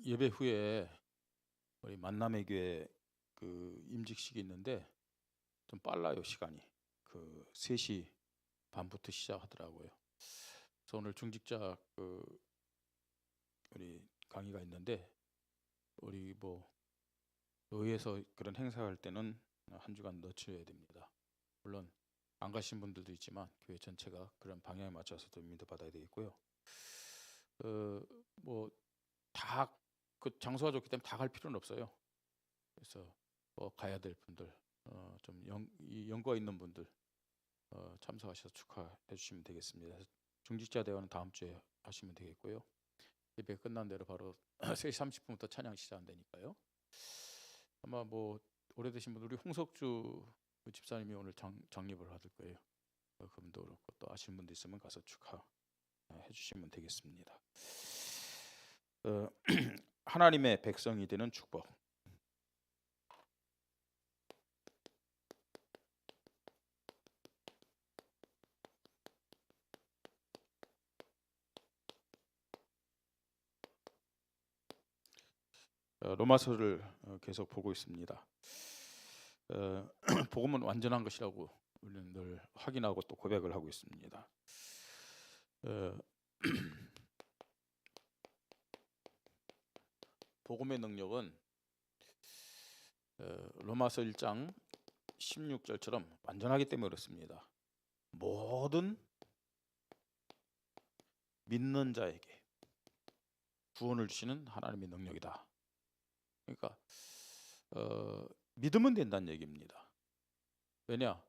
예배 후에 우리 만남의 교회 그 임직식이 있는데 좀 빨라요, 시간이. 그 3시 반부터 시작하더라고요. 그래서 오늘 중직자 우리 강의가 있는데 우리 교회에서 그런 행사할 때는 한 주간 늦춰야 됩니다. 물론 안 가신 분들도 있지만 교회 전체가 그런 방향에 맞춰서 좀 인도받아야 되겠고요. 다 그 장소가 좋기 때문에 다 갈 필요는 없어요. 그래서 가야 될 분들, 좀 연고가 있는 분들 참석하셔서 축하해 주시면 되겠습니다. 중직자 대화는 다음 주에 하시면 되겠고요. 예배 끝난 대로 바로 3시 30분부터 찬양 시작한다니까요. 아마 오래되신 분들, 우리 홍석주 그 집사님이 오늘 장립을 받을 거예요. 그분도 그렇고 또 아시는 분도 있으면 가서 축하해 주시면 되겠습니다. 하나님의 백성이 되는 축복. 로마서를 계속 보고 있습니다. 복음은 완전한 것이라고 우리는 늘 확인하고 또 고백을 하고 있습니다. 복음의 능력은 로마서 1장 16절처럼 완전하기 때문에 그렇습니다. 모든 믿는 자에게 구원을 주시는 하나님의 능력이다. 그러니까 믿으면 된다는 얘기입니다. 왜냐?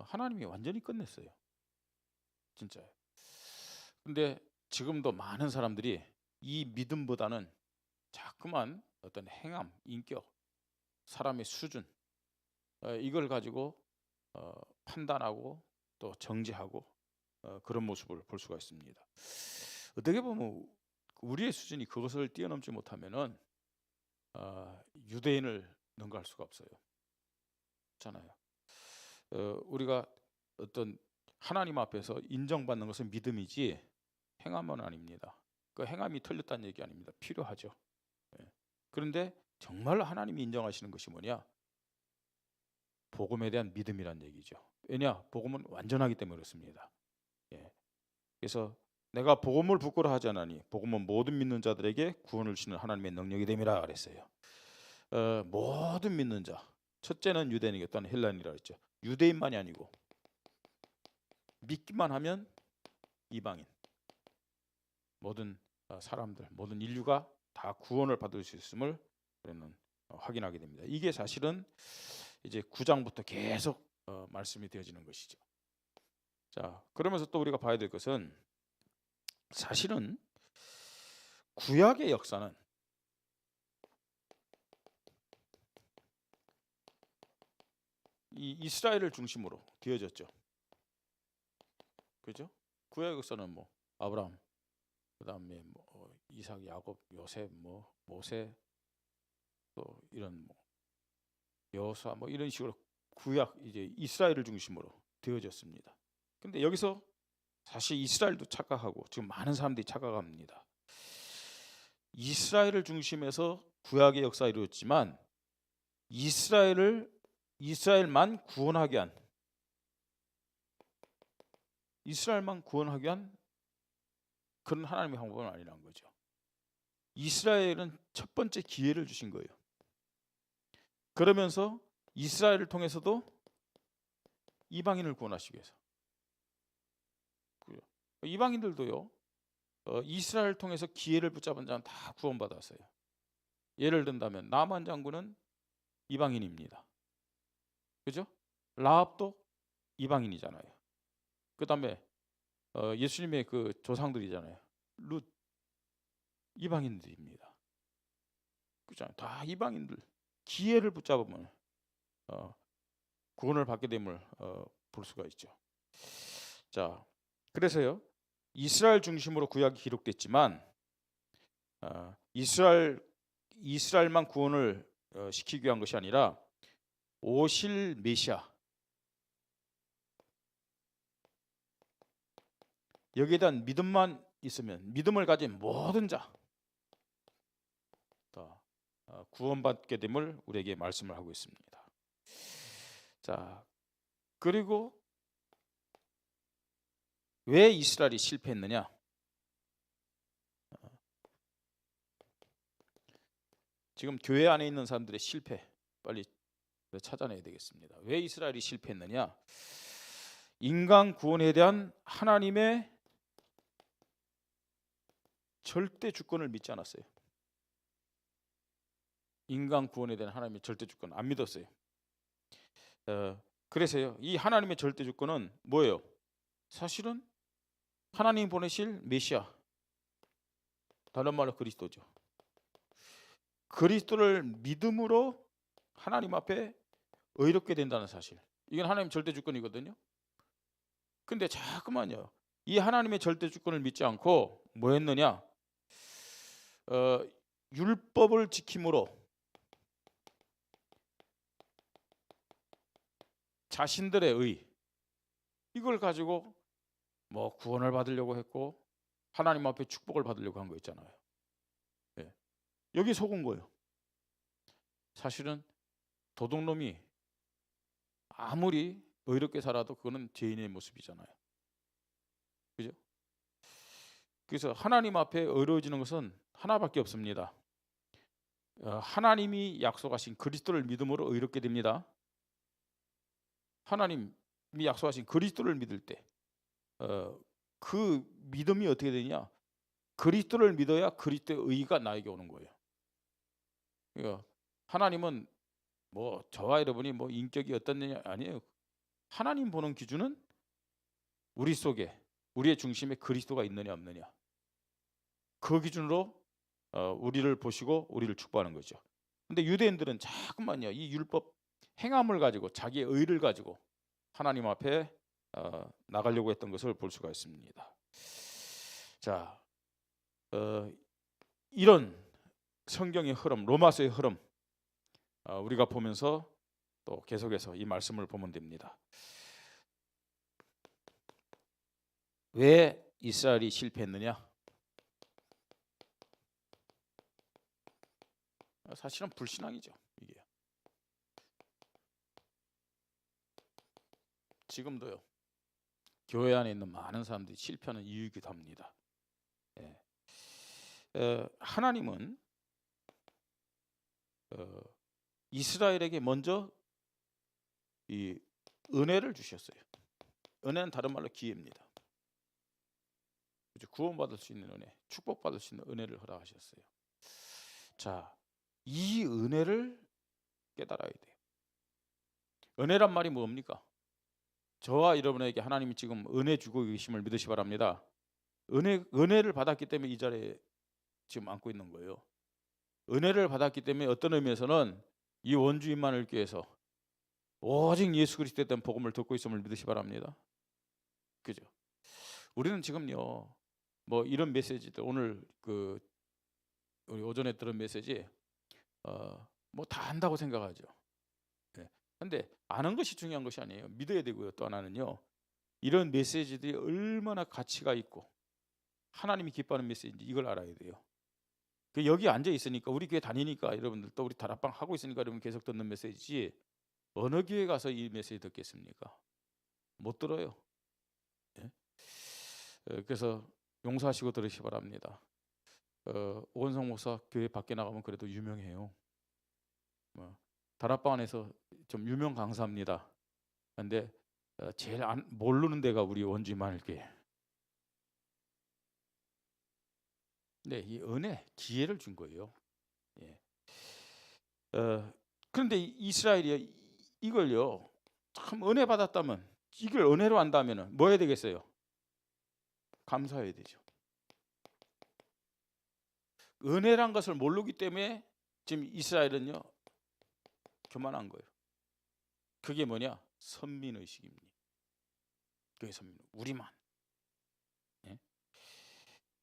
하나님이 완전히 끝냈어요. 진짜요. 근데 지금도 많은 사람들이 이 믿음보다는 자꾸만 어떤 행함, 인격, 사람의 수준 이걸 가지고 판단하고 또 정죄하고 그런 모습을 볼 수가 있습니다. 어떻게 보면 우리의 수준이 그것을 뛰어넘지 못하면은 유대인을 능가할 수가 없어요. 그렇잖아요. 우리가 어떤 하나님 앞에서 인정받는 것은 믿음이지 행함은 아닙니다. 그 행함이 틀렸다는 얘기 아닙니다. 필요하죠. 그런데 정말로 하나님이 인정하시는 것이 뭐냐? 복음에 대한 믿음이란 얘기죠. 왜냐? 복음은 완전하기 때문에 그렇습니다. 그래서 내가 복음을 부끄러워하지 않으니 복음은 모든 믿는 자들에게 구원을 주시는 하나님의 능력이 됨이라 그랬어요. 모든 믿는 자. 첫째는 유대인이고 또는 헬라인이라 그랬죠. 유대인만이 아니고 믿기만 하면 이방인, 모든 사람들, 모든 인류가 다 구원을 받을 수 있음을 우리는 확인하게 됩니다. 이게 사실은 이제 9장부터 계속 말씀이 되어지는 것이죠. 자, 그러면서 또 우리가 봐야 될 것은 사실은 구약의 역사는 이 이스라엘을 중심으로 되어졌죠. 그죠? 구약 역사는 아브라함, 그다음에 이삭, 야곱, 요셉, 모세, 또 이런 여호수아 이런 식으로 구약 이제 이스라엘을 중심으로 되어졌습니다. 근데 여기서 사실 이스라엘도 착각하고 지금 많은 사람들이 착각합니다. 이스라엘을 중심해서 구약의 역사가 이루어졌지만 이스라엘만 구원하게 한 그런 하나님의 방법은 아니라는 거죠. 이스라엘은 첫 번째 기회를 주신 거예요. 그러면서 이스라엘을 통해서도 이방인을 구원하시기 위해서. 이방인들도요. 이스라엘을 통해서 기회를 붙잡은 자는 다 구원받았어요. 예를 든다면 나만 장군은 이방인입니다. 그죠? 라합도 이방인이잖아요. 그다음에 예수님의 그 조상들이잖아요. 룻 이방인들입니다. 그렇잖아요. 다 이방인들. 기회를 붙잡으면 구원을 받게 됨을 볼 수가 있죠. 자, 그래서요. 이스라엘 중심으로 구약이 기록됐지만 이스라엘만 구원을 시키기 위한 것이 아니라 오실 메시아, 여기에 대한 믿음만 있으면, 믿음을 가진 모든 자, 구원받게 됨을 우리에게 말씀을 하고 있습니다. 자, 그리고 왜 이스라엘이 실패했느냐? 지금 교회 안에 있는 사람들의 실패 빨리 찾아내야 되겠습니다. 왜 이스라엘이 실패했느냐? 인간 구원에 대한 하나님의 절대 주권을 믿지 않았어요. 인간 구원에 대한 하나님의 절대 주권 안 믿었어요. 그래서요, 이 하나님의 절대 주권은 뭐예요? 사실은 하나님 보내실 메시아, 다른 말로 그리스도죠. 그리스도를 믿음으로 하나님 앞에 의롭게 된다는 사실, 이건 하나님 절대 주권이거든요. 근데 자꾸만요, 이 하나님의 절대 주권을 믿지 않고 뭐 했느냐? 율법을 지킴으로 자신들의 의, 이걸 가지고 뭐 구원을 받으려고 했고 하나님 앞에 축복을 받으려고 한 거 있잖아요. 예. 여기 속은 거예요. 사실은 도둑놈이 아무리 의롭게 살아도 그거는 죄인의 모습이잖아요. 그죠? 그래서 하나님 앞에 의로워지는 것은 하나밖에 없습니다. 하나님이 약속하신 그리스도를 믿음으로 의롭게 됩니다. 하나님이 약속하신 그리스도를 믿을 때 그 믿음이 어떻게 되냐? 그리스도를 믿어야 그리스도의 의가 나에게 오는 거예요. 그러니까 하나님은 뭐 저와 여러분이 뭐 인격이 어떻느냐 아니에요. 하나님 보는 기준은 우리 속에, 우리의 중심에 그리스도가 있느냐 없느냐, 그 기준으로 우리를 보시고 우리를 축복하는 거죠. 근데 유대인들은 자꾸만요, 이 율법 행함을 가지고, 자기의 의를 가지고 하나님 앞에 나가려고 했던 것을 볼 수가 있습니다. 자, 이런 성경의 흐름, 로마서의 흐름 우리가 보면서 또 계속해서 이 말씀을 보면 됩니다. 왜 이스라엘이 실패했느냐? 사실은 불신앙이죠. 이게 지금도요, 교회 안에 있는 많은 사람들이 실패하는 이유이기도 합니다. 하나님은 이스라엘에게 먼저 이 은혜를 주셨어요. 은혜는 다른 말로 기회입니다. 구원받을 수 있는 은혜, 축복받을 수 있는 은혜를 허락하셨어요. 자, 이 은혜를 깨달아야 돼요. 은혜란 말이 뭡니까? 저와 여러분에게 하나님이 지금 은혜 주고 계심을 믿으시 바랍니다. 은혜를 받았기 때문에 이 자리에 지금 앉고 있는 거예요. 은혜를 받았기 때문에 어떤 의미에서는 이 원주 임마누엘교회에서 오직 예수 그리스도에 대한 복음을 듣고 있음을 믿으시 바랍니다. 그죠? 우리는 지금요, 뭐 이런 메시지들, 오늘 우리 오전에 들은 메시지 뭐 다 안다고 생각하죠. 근데 아는 것이 중요한 것이 아니에요. 믿어야 되고요. 또 하나는요, 이런 메시지들이 얼마나 가치가 있고 하나님이 기뻐하는 메시지인지 이걸 알아야 돼요. 여기 앉아 있으니까, 우리 교회 다니니까, 여러분들 또 우리 다락방 하고 있으니까 여러분 계속 듣는 메시지지, 어느 교회 가서 이 메시지 듣겠습니까? 못 들어요. 그래서 용서하시고 들으시기 바랍니다. 오건성 목사 교회 밖에 나가면 그래도 유명해요. 다락방 안에서 좀 유명 강사입니다. 그런데 제일 모르는 데가 우리 원주 임마누엘교회. 네, 이 은혜, 기회를 준 거예요. 그런데 이스라엘이 이걸요, 참 은혜 받았다면, 이걸 은혜로 한다면 뭐 해야 되겠어요? 감사해야 되죠. 은혜란 것을 모르기 때문에 지금 이스라엘은요, 교만한 거예요. 그게 뭐냐? 선민의식입니다. 그게 선민, 우리만.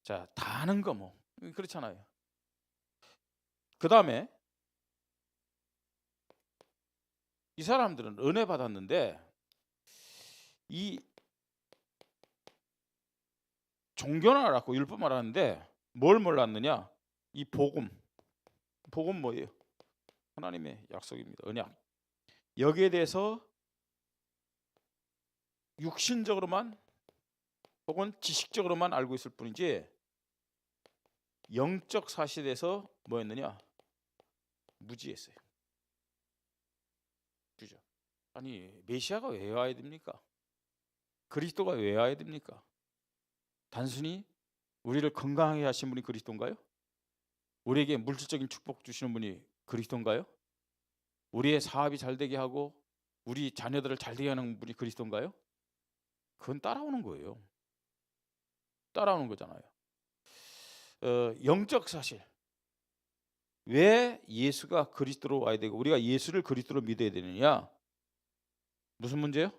자, 다 아는 거 뭐 그렇잖아요. 그 다음에 이 사람들은 은혜 받았는데 이 종교는 알았고 율법 알았는데 뭘 몰랐느냐? 이 복음, 복음 뭐예요? 하나님의 약속입니다. 언약. 여기에 대해서 육신적으로만 혹은 지식적으로만 알고 있을 뿐이지 영적 사실에서 뭐였느냐? 무지했어요. 그죠? 아니 메시아가 왜 와야 됩니까? 그리스도가 왜 와야 됩니까? 단순히 우리를 건강하게 하신 분이 그리스도인가요? 우리에게 물질적인 축복 주시는 분이 그리스도인가요? 우리의 사업이 잘 되게 하고 우리 자녀들을 잘 되게 하는 분이 그리스도인가요? 그건 따라오는 거예요. 따라오는 거잖아요. 영적 사실. 왜 예수가 그리스도로 와야 되고 우리가 예수를 그리스도로 믿어야 되느냐? 무슨 문제요?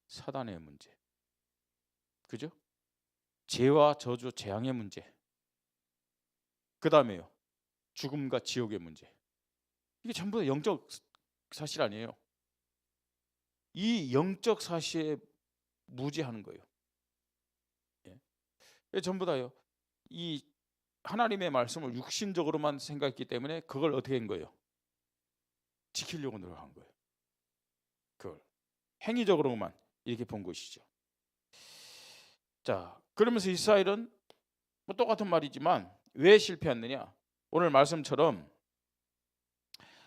사단의 문제. 그죠? 죄와 저주, 재앙의 문제. 그 다음에요. 죽음과 지옥의 문제. 이게 전부 다 영적 사실 아니에요. 이 영적 사실에 무지하는 거예요. 예. 전부 다요. 이 하나님의 말씀을 육신적으로만 생각했기 때문에 그걸 어떻게 한 거예요? 지키려고 노력한 거예요. 그걸 행위적으로만 이렇게 본 것이죠. 자, 그러면서 이스라엘은 뭐 똑같은 말이지만 왜 실패했느냐? 오늘 말씀처럼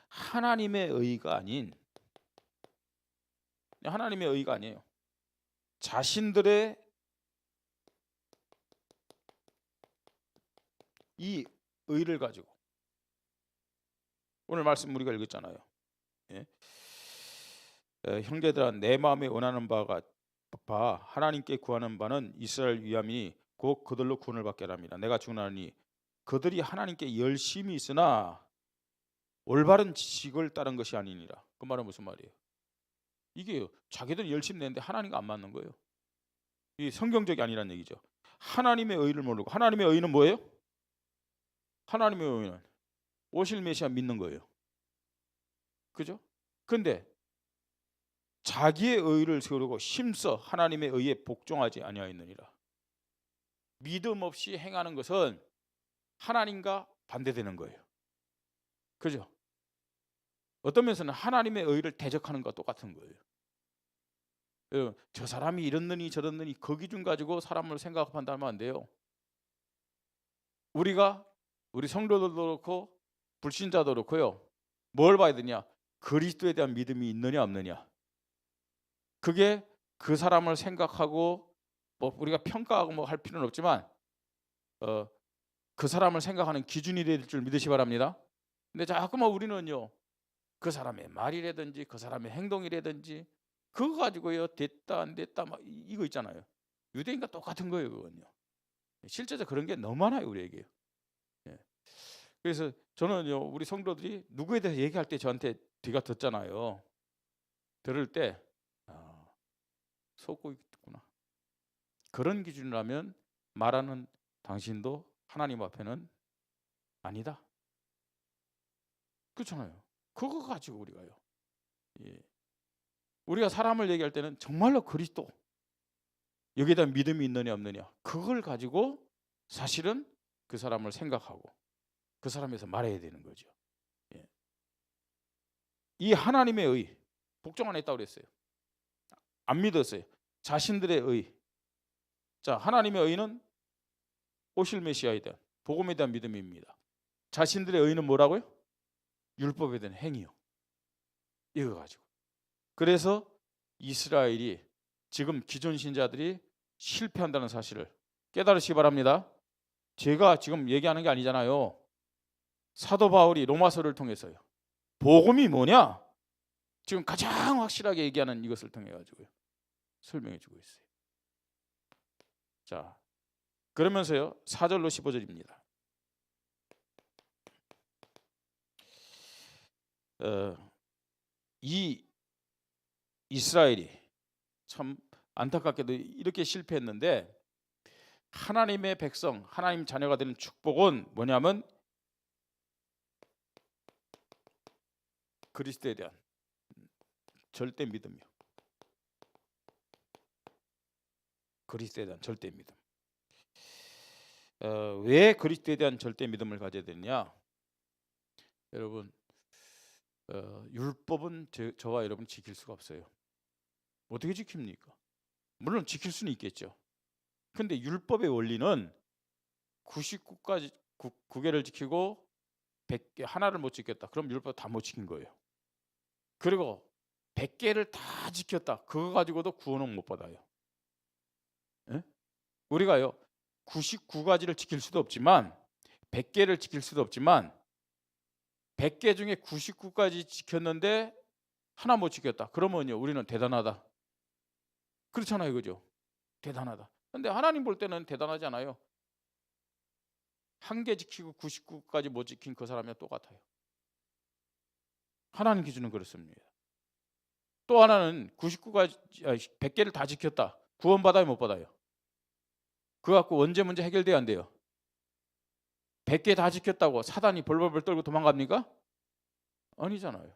하나님의 의가 아닌 하나님의 의가 아니에요. 자신들의 이 의를 가지고 오늘 말씀 우리가 읽었잖아요. 예? 형제들아 내 마음에 원하는 바가 하나님께 구하는 바는 이스라엘 위함이 곧 그들로 구원을 받게 합니다. 내가 주나니 그들이 하나님께 열심히 있으나 올바른 지식을 따른 것이 아니니라. 그 말은 무슨 말이에요? 이게 자기들이 열심히 내는데 하나님과 안 맞는 거예요. 이 성경적이 아니라는 얘기죠. 하나님의 의를 모르고 하나님의 의는 뭐예요? 하나님의 의는 오실 메시아 믿는 거예요. 그죠? 근데 자기의 의를 세우려고 힘써 하나님의 의에 복종하지 아니하였느니라. 믿음 없이 행하는 것은 하나님과 반대되는 거예요. 그죠? 어떤 면에서는 하나님의 의를 대적하는 것과 똑같은 거예요. 저 사람이 이렇느니 저렇느니 그 기준 가지고 사람을 생각 판단하면 안 돼요. 우리 성도들도 그렇고 불신자도 그렇고요. 뭘 봐야 되냐? 그리스도에 대한 믿음이 있느냐 없느냐. 그게 그 사람을 생각하고 뭐 우리가 평가하고 뭐 할 필요는 없지만 그 사람을 생각하는 기준이 될 줄 믿으시 바랍니다. 근데 자꾸만 우리는요. 그 사람의 말이라든지 그 사람의 행동이라든지 그거 가지고요. 됐다 안 됐다 막 이거 있잖아요. 유대인과 똑같은 거예요. 그건요. 실제로 그런 게 너무 많아요. 우리에게. 예. 그래서 저는요. 우리 성도들이 누구에 대해서 얘기할 때 저한테 뒤가 듣잖아요. 들을 때 속고 있구나. 그런 기준이라면 말하는 당신도 하나님 앞에는 아니다. 그렇잖아요. 그거 가지고 우리가요. 예. 우리가 사람을 얘기할 때는 정말로 그리스도 여기에 대한 믿음이 있느냐 없느냐 그걸 가지고 사실은 그 사람을 생각하고 그 사람에서 말해야 되는 거죠. 예. 이 하나님의 의 복종 안 했다고 그랬어요. 안 믿었어요. 자신들의 의. 자, 하나님의 의는 오실 메시아에 대한 복음에 대한 믿음입니다. 자신들의 의는 뭐라고요? 율법에 대한 행위요. 이거 가지고. 그래서 이스라엘이 지금 기존 신자들이 실패한다는 사실을 깨달으시기 바랍니다. 제가 지금 얘기하는 게 아니잖아요. 사도 바울이 로마서를 통해서요. 복음이 뭐냐? 지금 가장 확실하게 얘기하는 이것을 통해 가지고요. 설명해 주고 있어요. 자, 그러면서요. 4절로 15절입니다. 이 이스라엘이 참 안타깝게도 이렇게 실패했는데 하나님의 백성, 하나님 자녀가 되는 축복은 뭐냐면 그리스도에 대한 절대 믿음이요. 그리스도에 대한 절대 믿음. 왜 그리스도에 대한 절대 믿음을 가져야 되느냐? 여러분, 율법은 저와 여러분 지킬 수가 없어요. 어떻게 지킵니까? 물론 지킬 수는 있겠죠. 근데 율법의 원리는 99가지 9개를 지키고 100개 하나를 못 지켰다. 그럼 율법 다 못 지킨 거예요. 그리고 100개를 다 지켰다. 그거 가지고도 구원은 못 받아요. 예? 우리가요 99가지를 지킬 수도 없지만 100개를 지킬 수도 없지만 100개 중에 99까지 지켰는데 하나 못 지켰다. 그러면요 우리는 대단하다. 그렇잖아요, 그죠? 대단하다. 근데 하나님 볼 때는 대단하지 않아요. 한 개 지키고 99까지 못 지킨 그 사람이랑 똑같아요. 하나님 기준은 그렇습니다. 또 하나는 99까지 100개를 다 지켰다. 구원 받아요, 못 받아요? 그거 갖고 언제 문제 해결돼야 안 돼요? 100개 다 지켰다고 사단이 벌벌벌 떨고 도망갑니까? 아니잖아요.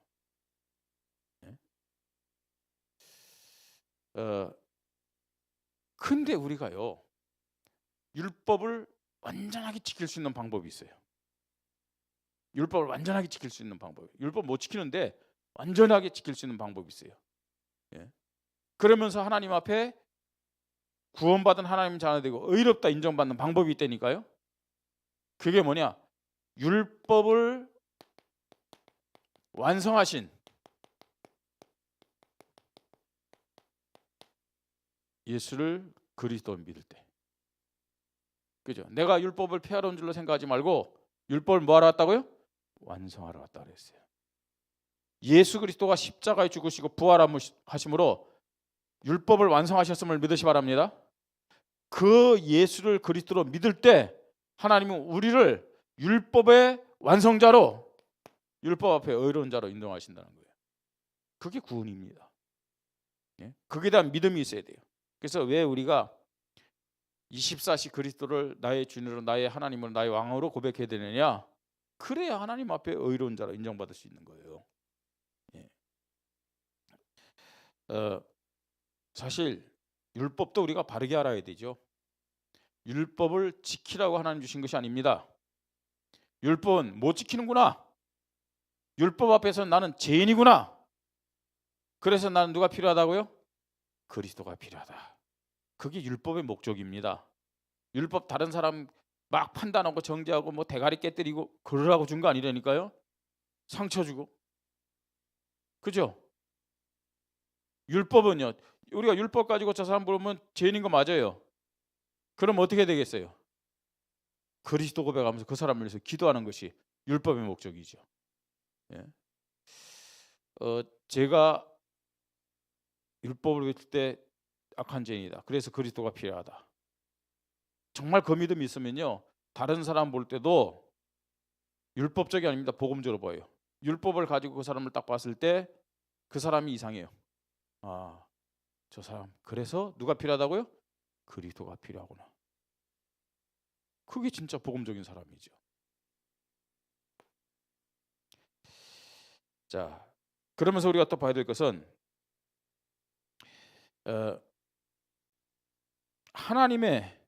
네? 근데 우리가요 율법을 완전하게 지킬 수 있는 방법이 있어요. 율법을 완전하게 지킬 수 있는 방법. 율법 못 지키는데 완전하게 지킬 수 있는 방법이 있어요. 예? 그러면서 하나님 앞에 구원받은 하나님 자녀 되고 의롭다 인정받는 방법이 있다니까요. 그게 뭐냐? 율법을 완성하신 예수를 그리스도 믿을 때. 그죠? 내가 율법을 폐하러 온 줄로 생각하지 말고 율법을 뭐하러 왔다고요? 완성하러 왔다 그랬어요. 예수 그리스도가 십자가에 죽으시고 부활하심으로 율법을 완성하셨음을 믿으시 바랍니다. 그 예수를 그리스도로 믿을 때 하나님은 우리를 율법의 완성자로, 율법 앞에 의로운 자로 인정하신다는 거예요. 그게 구원입니다. 예? 그에 대한 믿음이 있어야 돼요. 그래서 왜 우리가 24시 그리스도를 나의 주인으로, 나의 하나님으로, 나의 왕으로 고백해야 되느냐? 그래야 하나님 앞에 의로운 자로 인정받을 수 있는 거예요. 예. 사실 율법도 우리가 바르게 알아야 되죠. 율법을 지키라고 하나님 주신 것이 아닙니다. 율법은 못 지키는구나. 율법 앞에서 나는 죄인이구나. 그래서 나는 누가 필요하다고요? 그리스도가 필요하다. 그게 율법의 목적입니다. 율법 다른 사람 막 판단하고 정죄하고 뭐 대가리 깨뜨리고 그러라고 준 거 아니라니까요. 상처 주고. 그죠? 율법은요. 우리가 율법 가지고 저 사람 보면 죄인인 거 맞아요. 그럼 어떻게 되겠어요? 그리스도 고백하면서 그 사람을 위해서 기도하는 것이 율법의 목적이죠. 예. 제가 율법을 외칠 때 악한 죄인이다. 그래서 그리스도가 필요하다. 정말 그 믿음이 있으면요. 다른 사람 볼 때도 율법적이 아닙니다. 복음적으로 보여요. 율법을 가지고 그 사람을 딱 봤을 때 그 사람이 이상해요. 아, 저 사람 그래서 누가 필요하다고요? 그리스도가 필요하구나. 그게 진짜 복음적인 사람이죠. 자, 그러면서 우리가 또 봐야 될 것은 하나님의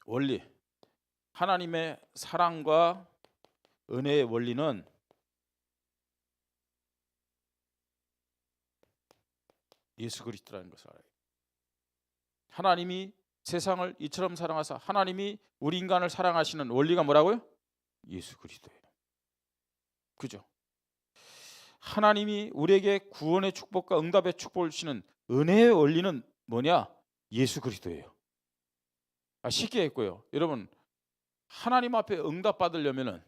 원리, 하나님의 사랑과 은혜의 원리는 예수 그리스도라는 것을 알아요. 하나님이 세상을 이처럼 사랑하사, 하나님이 우리 인간을 사랑하시는 원리가 뭐라고요? 예수 그리스도예요. 그죠? 하나님이 우리에게 구원의 축복과 응답의 축복을 주시는 은혜의 원리는 뭐냐? 예수 그리스도예요. 쉽게 했고요. 여러분, 하나님 앞에 응답 받으려면은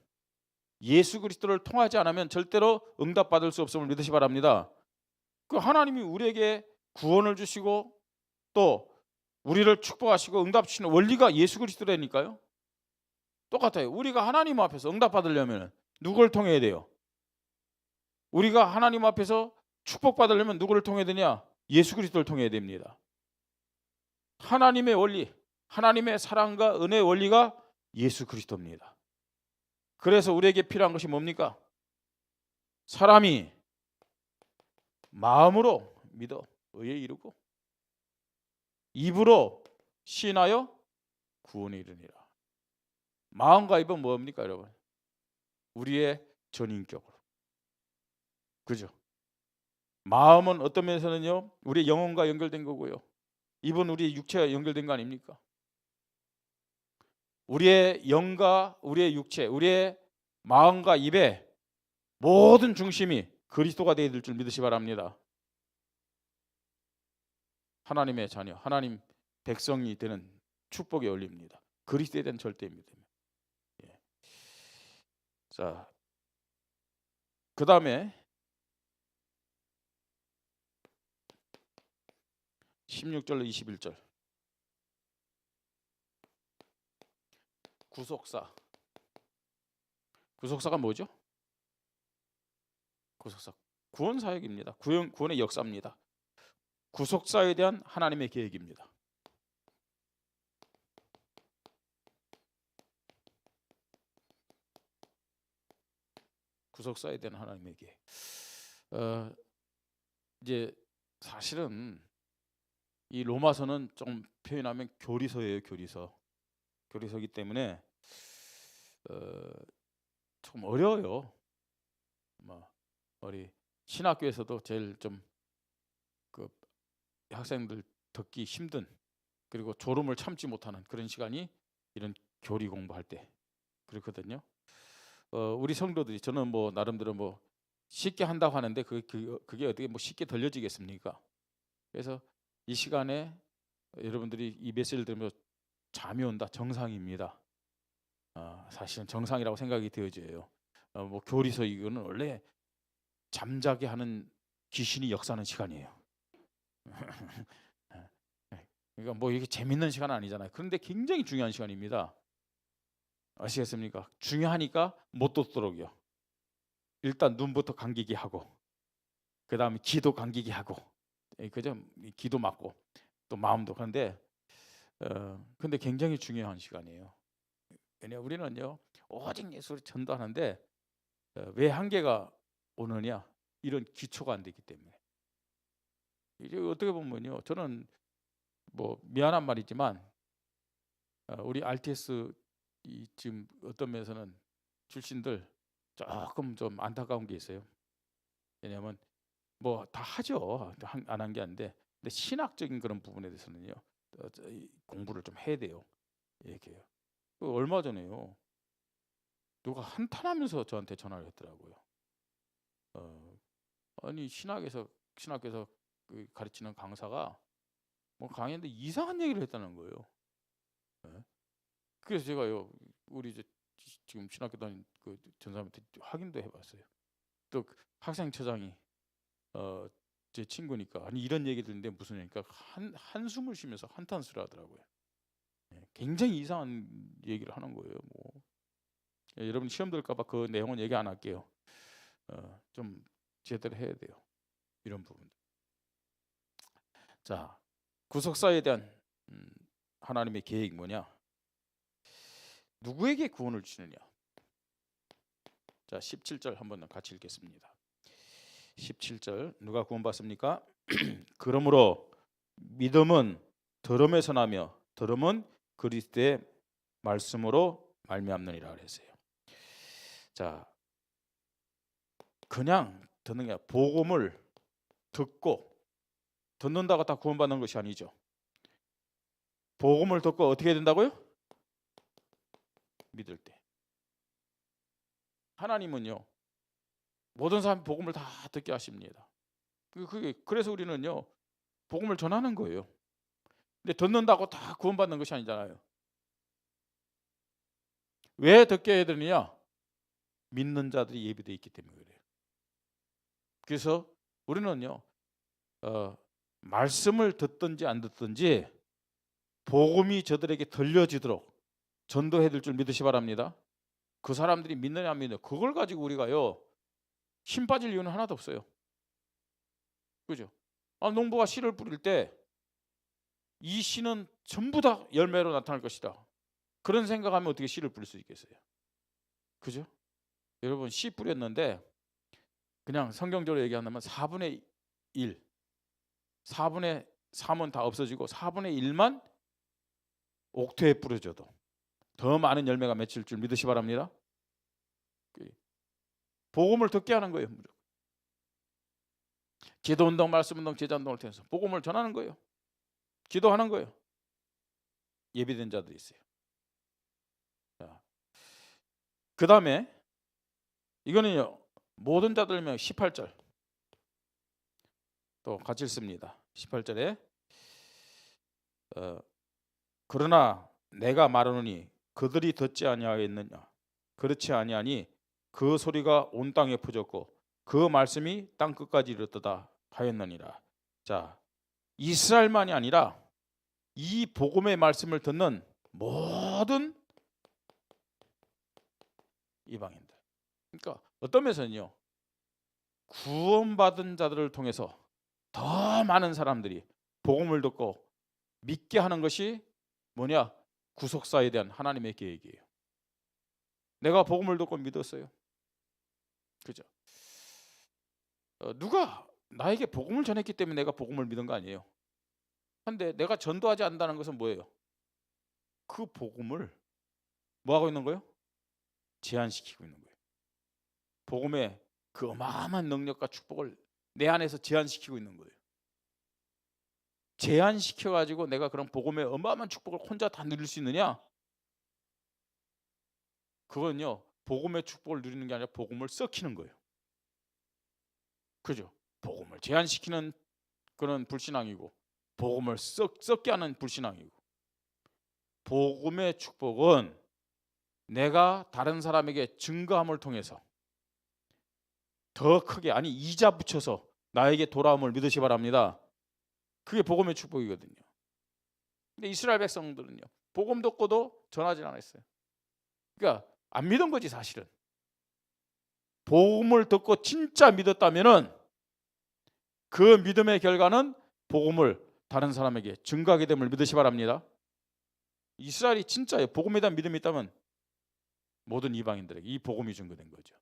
예수 그리스도를 통하지 않으면 절대로 응답 받을 수 없음을 믿으시 바랍니다. 그 하나님이 우리에게 구원을 주시고 또 우리를 축복하시고 응답 주시는 원리가 예수 그리스도라니까요. 똑같아요. 우리가 하나님 앞에서 응답 받으려면 누구를 통해야 돼요? 우리가 하나님 앞에서 축복 받으려면 누구를 통해야 되냐? 예수 그리스도를 통해야 됩니다. 하나님의 원리, 하나님의 사랑과 은혜의 원리가 예수 그리스도입니다. 그래서 우리에게 필요한 것이 뭡니까? 사람이 마음으로 믿어 의에 이르고 입으로 시인하여 구원에 이르니라. 마음과 입은 뭡니까, 여러분? 우리의 전인격으로. 그죠? 마음은 어떤 면에서는요, 우리 영혼과 연결된 거고요. 입은 우리 육체와 연결된 거 아닙니까? 우리의 영과 우리의 육체, 우리의 마음과 입의 모든 중심이 그리스도가 되어야 될 줄 믿으시 바랍니다. 하나님의 자녀, 하나님 백성이 되는 축복의 원리입니다. 그리스도에 대한 절대 믿음. 예. 자, 그 다음에 16절로 21절. 구속사. 구속사가 뭐죠? 구속사. 구원 사역입니다. 구원의 역사입니다. 구속사에 대한 하나님의 계획입니다. 구속사에 대한 하나님의 계획. 이제 사실은 이 로마서는 좀 표현하면 교리서예요, 교리서. 교리서기 때문에 좀 어려워요. 우리 신학교에서도 제일 좀 그 학생들 듣기 힘든, 그리고 졸음을 참지 못하는 그런 시간이 이런 교리 공부할 때 그렇거든요. 우리 성도들이, 저는 뭐 나름대로 뭐 쉽게 한다고 하는데 그게 어떻게 뭐 쉽게 들려지겠습니까? 그래서 이 시간에 여러분들이 이 메시지를 들으면 잠이 온다, 정상입니다. 사실은 정상이라고 생각이 되어져요. 뭐 교리서 이거는 원래 잠자게 하는 귀신이 역사하는 시간이에요. 그러니까 뭐 이게 재밌는 시간은 아니잖아요. 그런데 굉장히 중요한 시간입니다. 아시겠습니까? 중요하니까 못 듣도록요. 일단 눈부터 감기게 하고, 그 다음에 귀도 감기게 하고, 그죠? 귀도 막고 또 마음도. 그런데 근데 굉장히 중요한 시간이에요. 왜냐, 우리는요 오직 예수를 전도하는데 왜 한계가 오느냐? 이런 기초가 안 되기 때문에. 이제 어떻게 보면요, 저는 뭐 미안한 말이지만 우리 RTS 지금 어떤 면에서는 출신들 조금 좀 안타까운 게 있어요. 왜냐하면 뭐 다 하죠, 안 한 게 아닌데, 근데 신학적인 그런 부분에 대해서는요 공부를 좀 해야 돼요. 얘기해요. 얼마 전에요 누가 한탄하면서 저한테 전화를 했더라고요. 아니 신학에서 그 가르치는 강사가 뭐 강의인데 이상한 얘기를 했다는 거예요. 네? 그래서 제가요, 우리 이제 지금 신학교 다닌 그 전사님한테 확인도 해봤어요. 또 학생처장이 제 친구니까, 아니 이런 얘기 듣는데 무슨 얘기니까 한숨을 쉬면서 한탄스러 하더라고요. 굉장히 이상한 얘기를 하는 거예요. 뭐 여러분 시험 들까봐 그 내용은 얘기 안 할게요. 좀 제대로 해야 돼요, 이런 부분. 자, 구속사에 대한 하나님의 계획이 뭐냐? 누구에게 구원을 주느냐? 자, 17절 한번 같이 읽겠습니다. 17절, 누가 구원받습니까? 그러므로 믿음은 들음에서 나며 들음은 그리스도의 말씀으로 말미암느니라 그랬어요. 자, 그냥 듣는 게, 복음을 듣고, 듣는다고 다 구원받는 것이 아니죠. 복음을 듣고 어떻게 된다고요? 믿을 때. 하나님은요 모든 사람이 복음을 다 듣게 하십니다. 그래서 우리는요 복음을 전하는 거예요. 근데 듣는다고 다 구원받는 것이 아니잖아요. 왜 듣게 해야 되느냐? 믿는 자들이 예비되어 있기 때문에 그래요. 그래서 우리는요 말씀을 듣든지 안 듣든지 복음이 저들에게 들려지도록 전도해 줄 줄 믿으시 바랍니다. 그 사람들이 믿느냐 안 믿느냐, 그걸 가지고 우리가요 힘 빠질 이유는 하나도 없어요. 그죠? 농부가 씨를 뿌릴 때 이 씨는 전부 다 열매로 나타날 것이다, 그런 생각하면 어떻게 씨를 뿌릴 수 있겠어요? 그죠? 여러분 씨 뿌렸는데 그냥 성경적으로 얘기한다면 4분의 1, 4분의 3은 다 없어지고 4분의 1만 옥토에 뿌려져도 더 많은 열매가 맺힐 줄 믿으시 바랍니다. 복음을 듣게 하는 거예요. 기도운동, 말씀운동, 제자운동을 통해서 복음을 전하는 거예요. 기도하는 거예요. 예비된 자들이 있어요. 그 다음에 이거는요, 모든 자들이면 18절 또 같이 읽습니다. 18절에 그러나 내가 말하노니 그들이 듣지 아니하였느냐. 그렇지 아니하니 그 소리가 온 땅에 퍼졌고 그 말씀이 땅 끝까지 이르렀다 하였느니라. 자, 이스라엘만이 아니라 이 복음의 말씀을 듣는 모든 이방인들. 그러니까 어떤 면에서는요, 구원받은 자들을 통해서 더 많은 사람들이 복음을 듣고 믿게 하는 것이 뭐냐? 구속사에 대한 하나님의 계획이에요. 내가 복음을 듣고 믿었어요. 그죠? 누가 나에게 복음을 전했기 때문에 내가 복음을 믿은 거 아니에요. 그런데 내가 전도하지 않는다는 것은 뭐예요? 그 복음을 뭐 하고 있는 거예요? 제한시키고 있는 거예요. 복음의 그 어마어마한 능력과 축복을 내 안에서 제한시키고 있는 거예요. 제한시켜가지고 내가 그런 복음의 어마어마한 축복을 혼자 다 누릴 수 있느냐? 그건요, 복음의 축복을 누리는 게 아니라 복음을 썩히는 거예요. 그죠? 복음을 제한시키는 그런 불신앙이고 복음을 썩게 하는 불신앙이고, 복음의 축복은 내가 다른 사람에게 증거함을 통해서 더 크게, 아니 이자 붙여서 나에게 돌아옴을 믿으시 바랍니다. 그게 복음의 축복이거든요. 근데 이스라엘 백성들은요, 복음 듣고도 전하지 않았어요. 그러니까 안 믿은 거지 사실은. 복음을 듣고 진짜 믿었다면은 그 믿음의 결과는 복음을 다른 사람에게 증거하게 됨을 믿으시 바랍니다. 이스라엘이 진짜예요. 복음에 대한 믿음이 있다면 모든 이방인들에게 이 복음이 증거된 거죠.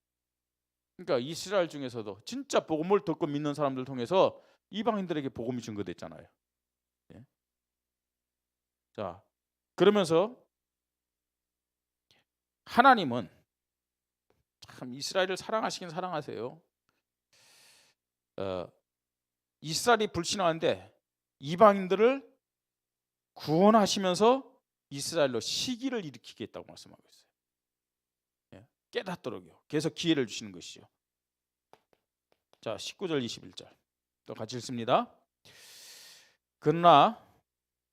그러니까 이스라엘 중에서도 진짜 복음을 듣고 믿는 사람들 통해서 이방인들에게 복음이 증거됐잖아요. 예? 자, 그러면서 하나님은 참 이스라엘을 사랑하시긴 사랑하세요. 이스라엘이 불신하는데 이방인들을 구원하시면서 이스라엘로 시기를 일으키겠다고 말씀하고 있어요. 예? 깨닫도록요. 계속 기회를 주시는 것이죠. 자, 19절 21절 또 같이 읽습니다. 그러나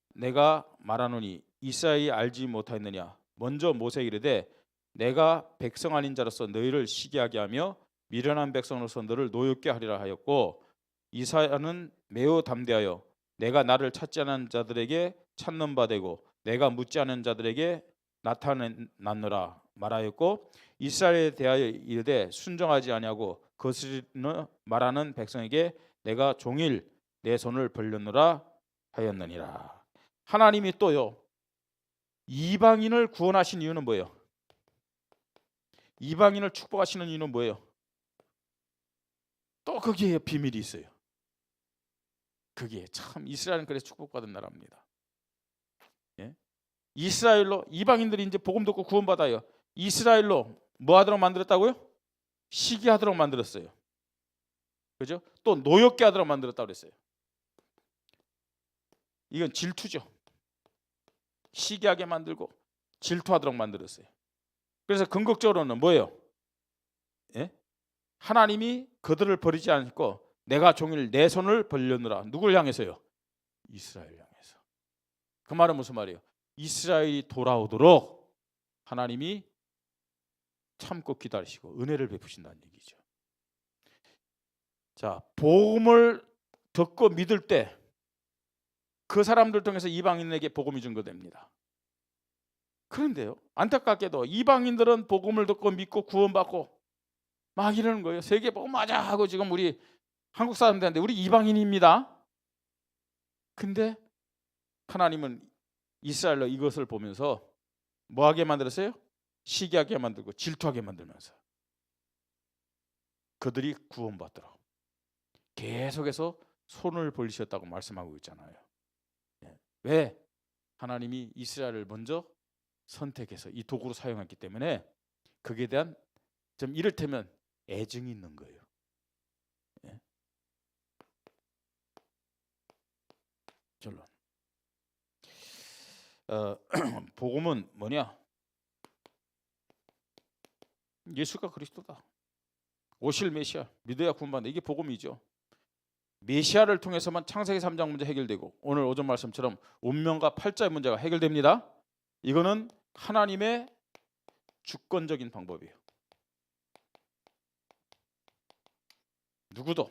내가 말하노니 이스라엘이 알지 못하였느냐. 먼저 모세에게 이르되 내가 백성 아닌 자로서 너희를 시기하게 하며 미련한 백성으로서 너를 노엽게 하리라 하였고, 이사야는 매우 담대하여 내가 나를 찾지 않은 자들에게 찾는 바 되고 내가 묻지 않은 자들에게 나타났노라 말하였고, 이스라엘에 대하여 이르되 순종하지 아니하고 거스르는 말하는 백성에게 내가 종일 내 손을 벌렸노라 하였느니라. 하나님이 또요, 이방인을 구원하신 이유는 뭐예요? 이방인을 축복하시는 이유는 뭐예요? 또 거기에 비밀이 있어요. 그게 참 이스라엘은 그래서 축복받은 나라입니다. 예? 이스라엘로 이방인들이 이제 복음 듣고 구원받아요. 이스라엘로 뭐 하도록 만들었다고요? 시기하도록 만들었어요. 그죠? 또 노엽게 하도록 만들었다고 그랬어요. 이건 질투죠. 시기하게 만들고 질투하도록 만들었어요. 그래서 궁극적으로는 뭐예요? 예? 하나님이 그들을 버리지 않고 내가 종일 내 손을 벌렸노라. 누굴 향해서요? 이스라엘 향해서. 그 말은 무슨 말이에요? 이스라엘이 돌아오도록 하나님이 참고 기다리시고 은혜를 베푸신다는 얘기죠. 자, 복음을 듣고 믿을 때 그 사람들 통해서 이방인에게 복음이 증거됩니다. 그런데요, 안타깝게도 이방인들은 복음을 듣고 믿고 구원받고 막 이러는 거예요. 세계 복음 맞아 하고 지금 우리 한국 사람들인데 우리 이방인입니다. 근데 하나님은 이스라엘로 이것을 보면서 뭐하게 만들었어요? 시기하게 만들고 질투하게 만들면서 그들이 구원받도록 계속해서 손을 벌리셨다고 말씀하고 있잖아요. 왜? 하나님이 이스라엘을 먼저 선택해서 이 도구로 사용했기 때문에 거기에 대한 좀 이를테면 애증이 있는 거예요. 예. 결론. 복음은 뭐냐? 예수가 그리스도다. 오실 메시아, 믿어야 구원받는다. 이게 복음이죠. 메시아를 통해서만 창세기 3장 문제 해결되고 오늘 오전 말씀처럼 운명과 팔자의 문제가 해결됩니다. 이거는 하나님의 주권적인 방법이에요. 누구도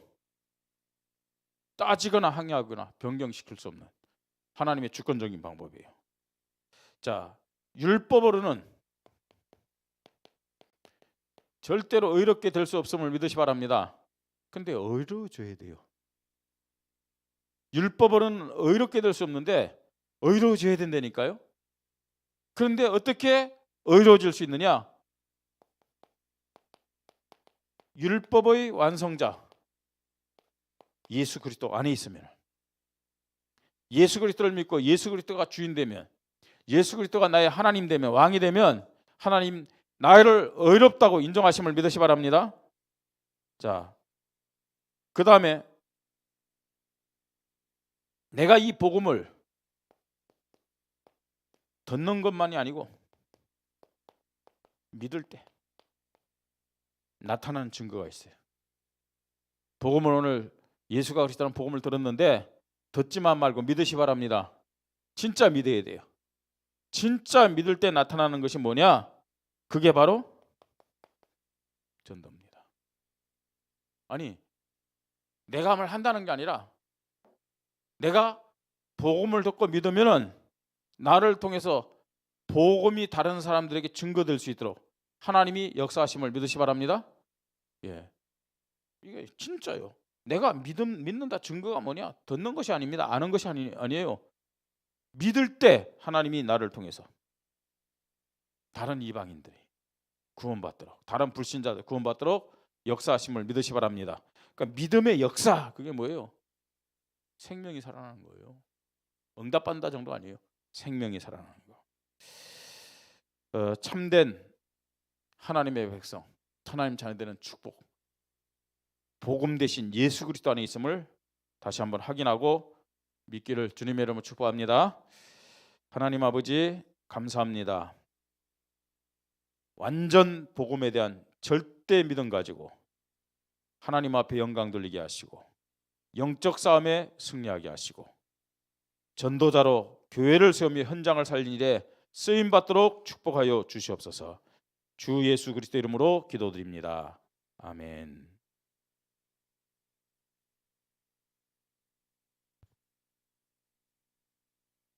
따지거나 항의하거나 변경시킬 수 없는 하나님의 주권적인 방법이에요. 자, 율법으로는 절대로 의롭게 될 수 없음을 믿으시 바랍니다. 근데 의로워져야 돼요. 율법으로는 의롭게 될 수 없는데 의로워져야 된다니까요. 그런데 어떻게 의로워질 수 있느냐? 율법의 완성자 예수 그리스도 안에 있으면, 예수 그리스도를 믿고 예수 그리스도가 주인 되면, 예수 그리스도가 나의 하나님 되면, 왕이 되면 하나님 나를 의롭다고 인정하심을 믿으시 바랍니다. 자, 그 다음에 내가 이 복음을 듣는 것만이 아니고 믿을 때 나타나는 증거가 있어요. 복음을 오늘 예수가 그리스도라는 복음을 들었는데 듣지만 말고 믿으시 바랍니다. 진짜 믿어야 돼요. 진짜 믿을 때 나타나는 것이 뭐냐? 그게 바로 전도입니다. 아니, 내가 말 한다는 게 아니라 내가 복음을 듣고 믿으면은 나를 통해서 복음이 다른 사람들에게 증거될 수 있도록 하나님이 역사하심을 믿으시 바랍니다. 예, 이게 진짜요. 내가 믿는다 증거가 뭐냐? 듣는 것이 아닙니다. 아는 것이 아니에요. 믿을 때 하나님이 나를 통해서 다른 이방인들이 구원받도록, 다른 불신자들 구원받도록 역사하심을 믿으시 바랍니다. 그러니까 믿음의 역사, 그게 뭐예요? 생명이 살아나는 거예요. 응답받는다 정도 아니에요. 생명이 살아나는 거. 참된 하나님의 백성, 하나님 자녀되는 축복, 복음 대신 예수 그리스도 안에 있음을 다시 한번 확인하고 믿기를 주님의 이름으로 축복합니다. 하나님 아버지 감사합니다. 완전 복음에 대한 절대 믿음 가지고 하나님 앞에 영광 돌리게 하시고 영적 싸움에 승리하게 하시고 전도자로 교회를 세우며 현장을 살린 일에 쓰임 받도록 축복하여 주시옵소서. 주 예수 그리스도 이름으로 기도드립니다. 아멘.